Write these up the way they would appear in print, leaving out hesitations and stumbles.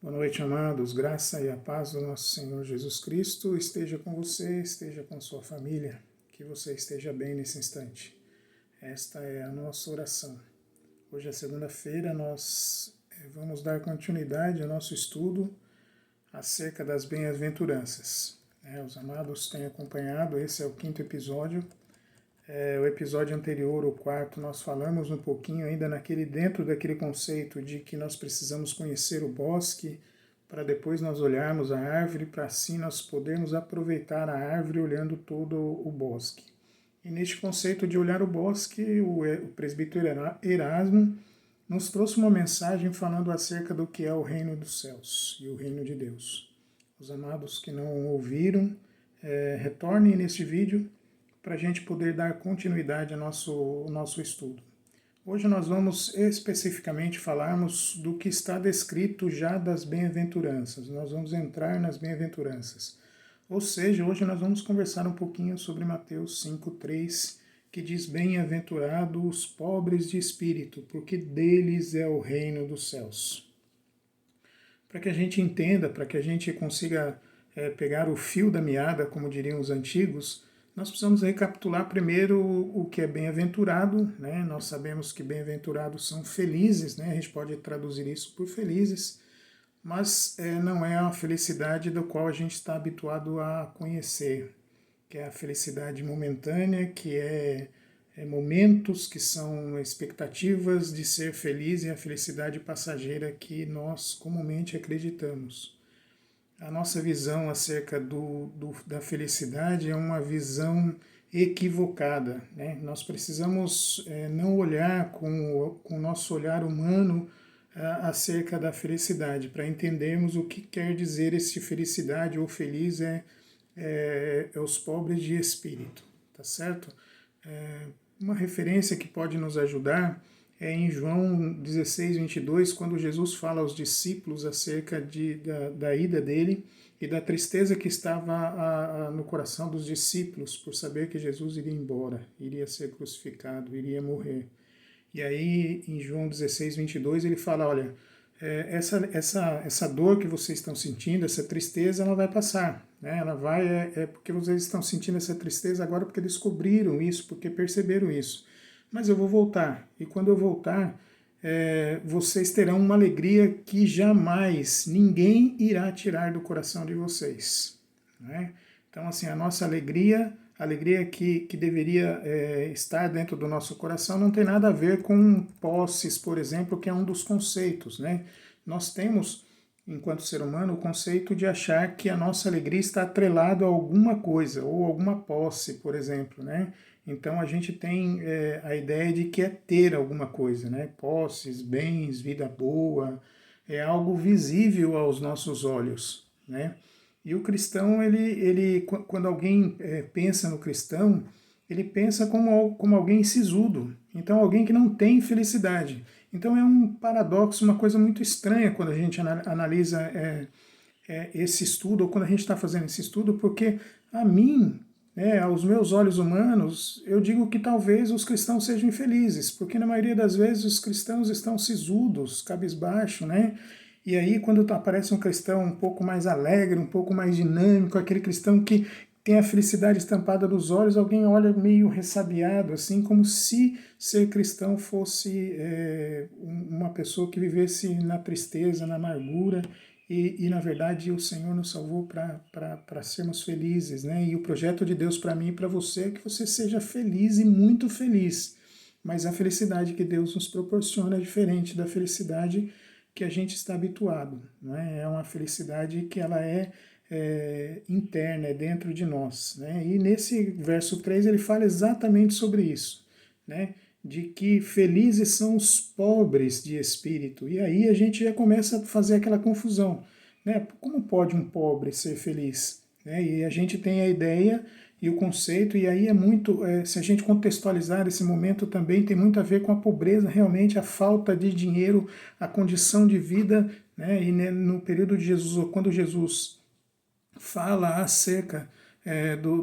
Boa noite, amados. Graça e a paz do nosso Senhor Jesus Cristo esteja com você, esteja com sua família, que você esteja bem nesse instante. Esta é a nossa oração. Hoje é segunda-feira, nós vamos dar continuidade ao nosso estudo acerca das bem-aventuranças. Os amados têm acompanhado, esse é o 5º episódio. O episódio anterior, o 4º, nós falamos um pouquinho ainda dentro daquele conceito de que nós precisamos conhecer o bosque para depois nós olharmos a árvore, para assim nós podermos aproveitar a árvore olhando todo o bosque. E neste conceito de olhar o bosque, o presbítero Erasmo nos trouxe uma mensagem falando acerca do que é o reino dos céus e o reino de Deus. Os amados que não ouviram, retornem neste vídeo para a gente poder dar continuidade ao nosso estudo. Hoje nós vamos especificamente falarmos do que está descrito já das bem-aventuranças. Nós vamos entrar nas bem-aventuranças. Ou seja, hoje nós vamos conversar um pouquinho sobre Mateus 5:3, que diz: bem-aventurados os pobres de espírito, porque deles é o reino dos céus. Para que a gente entenda, para que a gente consiga pegar o fio da meada, como diriam os antigos, nós precisamos recapitular primeiro o que é bem-aventurado, né? Nós sabemos que bem-aventurados são felizes, né? A gente pode traduzir isso por felizes, mas não é a felicidade do qual a gente está habituado a conhecer, que é a felicidade momentânea, que é momentos que são expectativas de ser feliz e a felicidade passageira que nós comumente acreditamos. A nossa visão acerca da felicidade é uma visão equivocada, né? Nós precisamos não olhar com o nosso olhar humano acerca da felicidade, para entendermos o que quer dizer esse felicidade ou feliz é os pobres de espírito, tá certo? Uma referência que pode nos ajudar é em João 16:22, quando Jesus fala aos discípulos acerca da ida dele e da tristeza que estava no coração dos discípulos por saber que Jesus iria embora, iria ser crucificado, iria morrer. E aí, em João 16:22, ele fala: olha, essa dor que vocês estão sentindo, essa tristeza, ela vai passar. Né? Ela vai, porque vocês estão sentindo essa tristeza agora porque descobriram isso, porque perceberam isso. Mas eu vou voltar, e quando eu voltar, vocês terão uma alegria que jamais ninguém irá tirar do coração de vocês. Né? Então, assim, a nossa alegria que deveria estar dentro do nosso coração não tem nada a ver com posses, por exemplo, que é um dos conceitos. Né? Nós temos, enquanto ser humano, o conceito de achar que a nossa alegria está atrelada a alguma coisa, ou alguma posse, por exemplo, né? Então a gente tem a ideia de que é ter alguma coisa, né? Posses, bens, vida boa, é algo visível aos nossos olhos, né? E o cristão, quando alguém pensa no cristão, ele pensa como alguém sisudo, então alguém que não tem felicidade. Então é um paradoxo, uma coisa muito estranha quando a gente analisa esse estudo, ou quando a gente está fazendo esse estudo, porque a mim, aos meus olhos humanos, eu digo que talvez os cristãos sejam infelizes, porque na maioria das vezes os cristãos estão sisudos, cabisbaixo, né? E aí quando aparece um cristão um pouco mais alegre, um pouco mais dinâmico, aquele cristão que tem a felicidade estampada nos olhos, alguém olha meio ressabiado, assim, como se ser cristão fosse uma pessoa que vivesse na tristeza, na amargura, e na verdade o Senhor nos salvou para sermos felizes, né? E o projeto de Deus para mim e para você é que você seja feliz e muito feliz. Mas a felicidade que Deus nos proporciona é diferente da felicidade que a gente está habituado, né? É uma felicidade que ela é interna, é dentro de nós, né? E nesse verso 3 ele fala exatamente sobre isso, né? De que felizes são os pobres de espírito. E aí a gente já começa a fazer aquela confusão, né? Como pode um pobre ser feliz? Né? E a gente tem a ideia e o conceito, e aí é muito, se a gente contextualizar esse momento também, tem muito a ver com a pobreza, realmente, a falta de dinheiro, a condição de vida, né? E no período de Jesus, quando Jesus fala acerca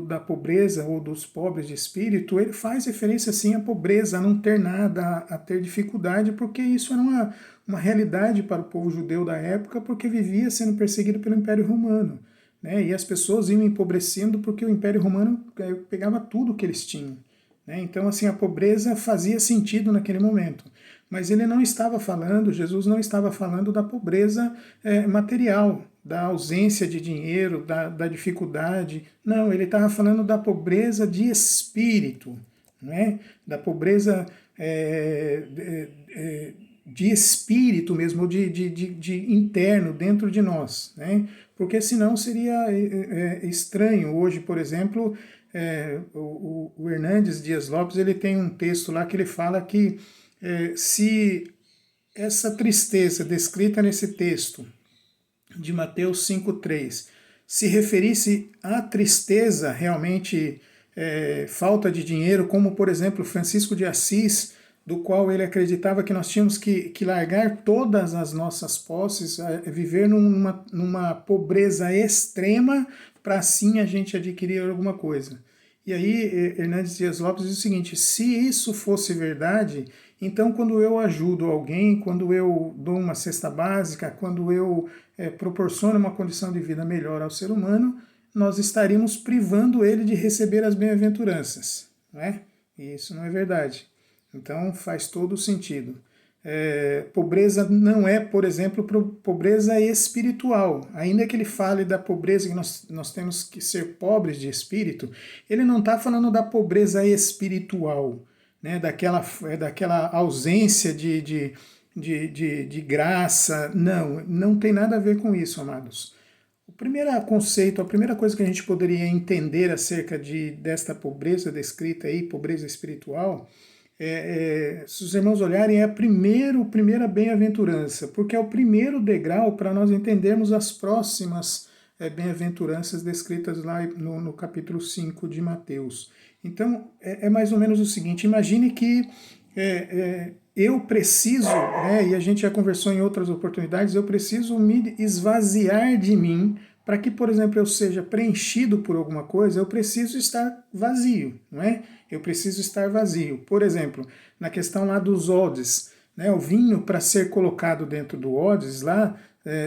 da pobreza ou dos pobres de espírito, ele faz referência sim à pobreza, a não ter nada, a ter dificuldade, porque isso era uma realidade para o povo judeu da época, porque vivia sendo perseguido pelo Império Romano, né? E as pessoas iam empobrecendo porque o Império Romano pegava tudo que eles tinham, né? Então, assim, a pobreza fazia sentido naquele momento. Mas ele não estava falando, Jesus não estava falando da pobreza material, da ausência de dinheiro, da dificuldade. Não, ele estava falando da pobreza de espírito, né? Da pobreza de espírito mesmo, ou de interno dentro de nós, né? Porque senão seria estranho. Hoje, por exemplo, o Hernandes Dias Lopes, ele tem um texto lá que ele fala que se essa tristeza descrita nesse texto de Mateus 5,3 se referisse à tristeza realmente falta de dinheiro, como por exemplo Francisco de Assis, do qual ele acreditava que nós tínhamos que largar todas as nossas posses, viver numa pobreza extrema, para assim a gente adquirir alguma coisa. E aí Hernandes Dias Lopes diz o seguinte: se isso fosse verdade, então quando eu ajudo alguém, quando eu dou uma cesta básica, quando eu proporciono uma condição de vida melhor ao ser humano, nós estaríamos privando ele de receber as bem-aventuranças, né? E isso não é verdade. Então faz todo o sentido. Pobreza não é, por exemplo, pobreza espiritual. Ainda que ele fale da pobreza que nós temos que ser pobres de espírito, ele não está falando da pobreza espiritual, né? daquela ausência de graça. Não tem nada a ver com isso, amados. O primeiro conceito, a primeira coisa que a gente poderia entender acerca desta pobreza descrita aí, pobreza espiritual, se os irmãos olharem, é a primeira bem-aventurança, porque é o primeiro degrau para nós entendermos as próximas bem-aventuranças descritas lá no capítulo 5 de Mateus. Então, é mais ou menos o seguinte: imagine que eu preciso, né, e a gente já conversou em outras oportunidades, eu preciso me esvaziar de mim para que, por exemplo, eu seja preenchido por alguma coisa. Eu preciso estar vazio, não é? Eu preciso estar vazio. Por exemplo, na questão lá dos odres, né, o vinho, para ser colocado dentro do odres lá,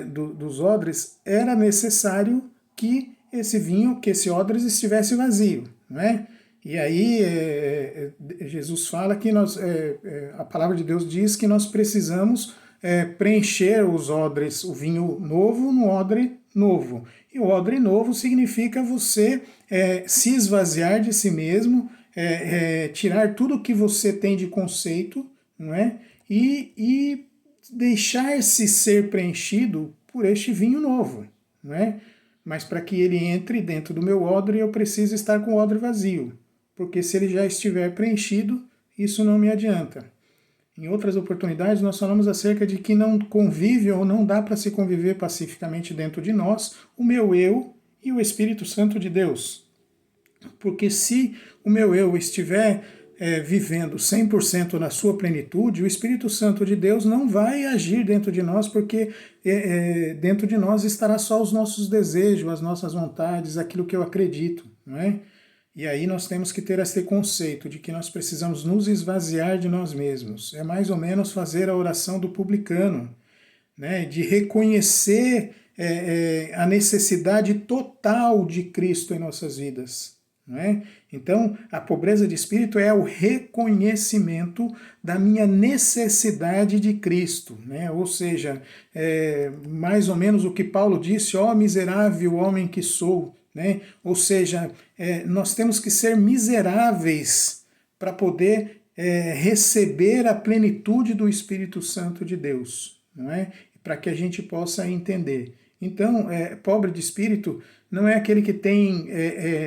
dos odres, era necessário que esse vinho, que esse odres estivesse vazio, não é? E aí Jesus fala que a palavra de Deus diz que nós precisamos preencher os odres, o vinho novo no odre novo. E o odre novo significa você se esvaziar de si mesmo, tirar tudo o que você tem de conceito, não é? E deixar-se ser preenchido por este vinho novo, não é? Mas para que ele entre dentro do meu odre, eu preciso estar com o odre vazio, porque se ele já estiver preenchido, isso não me adianta. Em outras oportunidades, nós falamos acerca de que não convive ou não dá para se conviver pacificamente dentro de nós o meu eu e o Espírito Santo de Deus. Porque se o meu eu estiver vivendo 100% na sua plenitude, o Espírito Santo de Deus não vai agir dentro de nós, porque dentro de nós estará só os nossos desejos, as nossas vontades, aquilo que eu acredito, não é? E aí nós temos que ter esse conceito de que nós precisamos nos esvaziar de nós mesmos. É mais ou menos fazer a oração do publicano, né? De reconhecer a necessidade total de Cristo em nossas vidas. Não é? Então, a pobreza de espírito é o reconhecimento da minha necessidade de Cristo, né? Ou seja, mais ou menos o que Paulo disse: ó miserável homem que sou, né? Ou seja, nós temos que ser miseráveis para poder receber a plenitude do Espírito Santo de Deus, não é? Para que a gente possa entender. Então, pobre de espírito não é aquele que tem,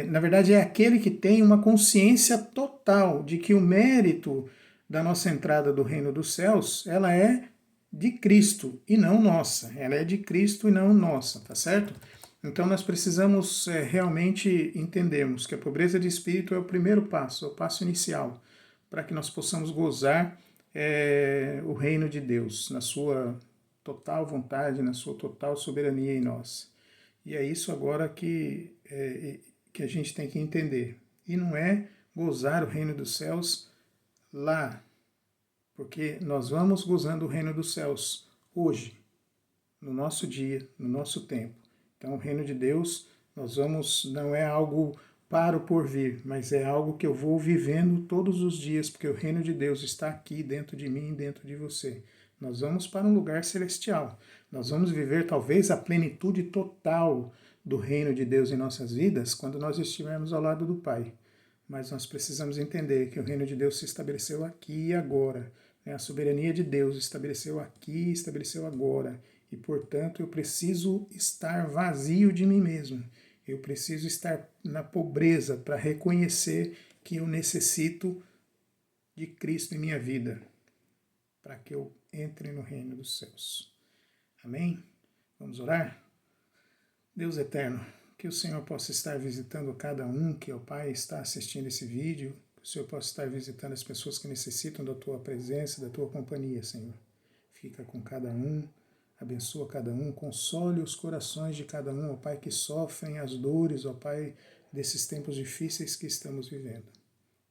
na verdade, é aquele que tem uma consciência total de que o mérito da nossa entrada do reino dos céus, ela é de Cristo e não nossa. Ela é de Cristo e não nossa, tá certo? Então nós precisamos realmente entendermos que a pobreza de espírito é o primeiro passo, é o passo inicial, para que nós possamos gozar o reino de Deus, na sua total vontade, na sua total soberania em nós. E é isso agora que a gente tem que entender. E não é gozar o reino dos céus lá, porque nós vamos gozando o reino dos céus hoje, no nosso dia, no nosso tempo. Então, o reino de Deus, não é algo para o porvir, mas é algo que eu vou vivendo todos os dias, porque o reino de Deus está aqui dentro de mim e dentro de você. Nós vamos para um lugar celestial. Nós vamos viver talvez a plenitude total do reino de Deus em nossas vidas quando nós estivermos ao lado do Pai. Mas nós precisamos entender que o reino de Deus se estabeleceu aqui e agora. A soberania de Deus estabeleceu aqui e estabeleceu agora. E, portanto, eu preciso estar vazio de mim mesmo. Eu preciso estar na pobreza para reconhecer que eu necessito de Cristo em minha vida, para que eu entre no reino dos céus. Amém? Vamos orar? Deus eterno, que o Senhor possa estar visitando cada um que, ó Pai, está assistindo esse vídeo, que o Senhor possa estar visitando as pessoas que necessitam da Tua presença, da Tua companhia, Senhor. Fica com cada um, abençoa cada um, console os corações de cada um, ó Pai, que sofrem as dores, ó Pai, desses tempos difíceis que estamos vivendo.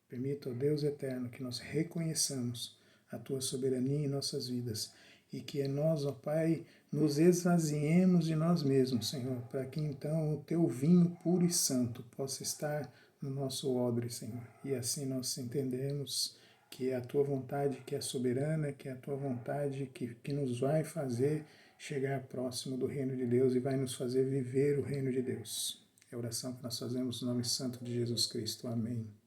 Permita, ó Deus eterno, que nós reconheçamos a Tua soberania em nossas vidas e que nós, ó Pai, nos esvaziemos de nós mesmos, Senhor, para que então o Teu vinho puro e santo possa estar no nosso odre, Senhor. E assim nós entendemos que é a Tua vontade que é soberana, que é a Tua vontade que nos vai fazer chegar próximo do reino de Deus e vai nos fazer viver o reino de Deus. É a oração que nós fazemos no nome santo de Jesus Cristo. Amém.